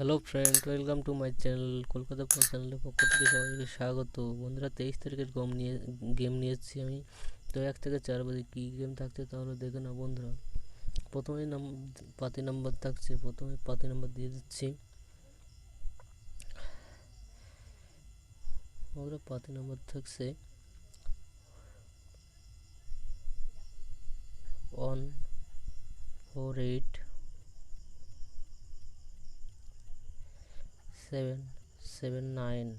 Hello friend, welcome to my channel. Kolkata phone চ্যানেলের পক্ষ থেকে সবাইকে স্বাগত। বন্ধুরা, 23 তারিখের গেম নিয়ে এসেছি আমি। তো 1 থেকে 4 বাজে কী গেম থাকছে তাহলে দেখে না বন্ধুরা। প্রথমেই পাতি নাম্বার থাকছে, প্রথমে পাতি নাম্বার দিয়ে দিচ্ছি বন্ধুরা। পাতি নাম্বার থাকছে 148,779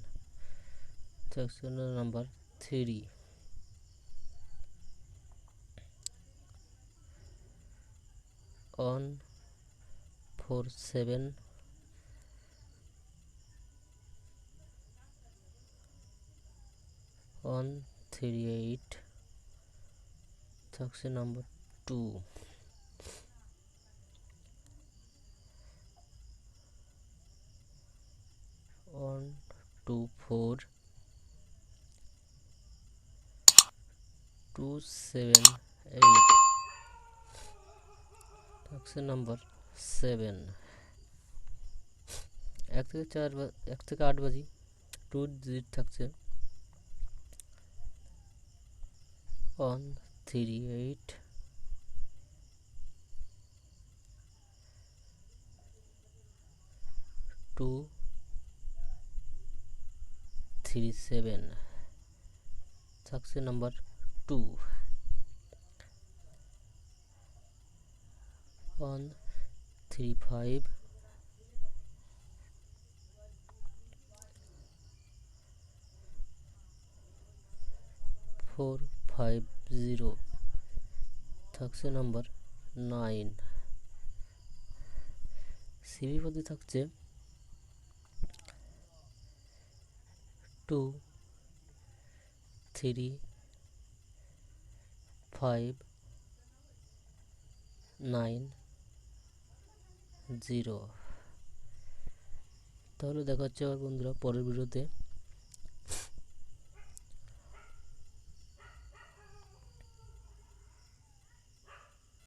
থাকছে নাম্বার 3, 147,138 থাকছে নাম্বার 2, 124,278 থাকছে নাম্বার 7। 1 থেকে 8 বাজি 2 ডিজিট থাকছে 138, 237 থাকছে নাম্বার 2, 135, 450 থাকছে নাম্বার 9। সিবি পদে থাকছে 23590। তাহলে দেখা হচ্ছে আবার বন্ধুরা পরের ভিডিওতে।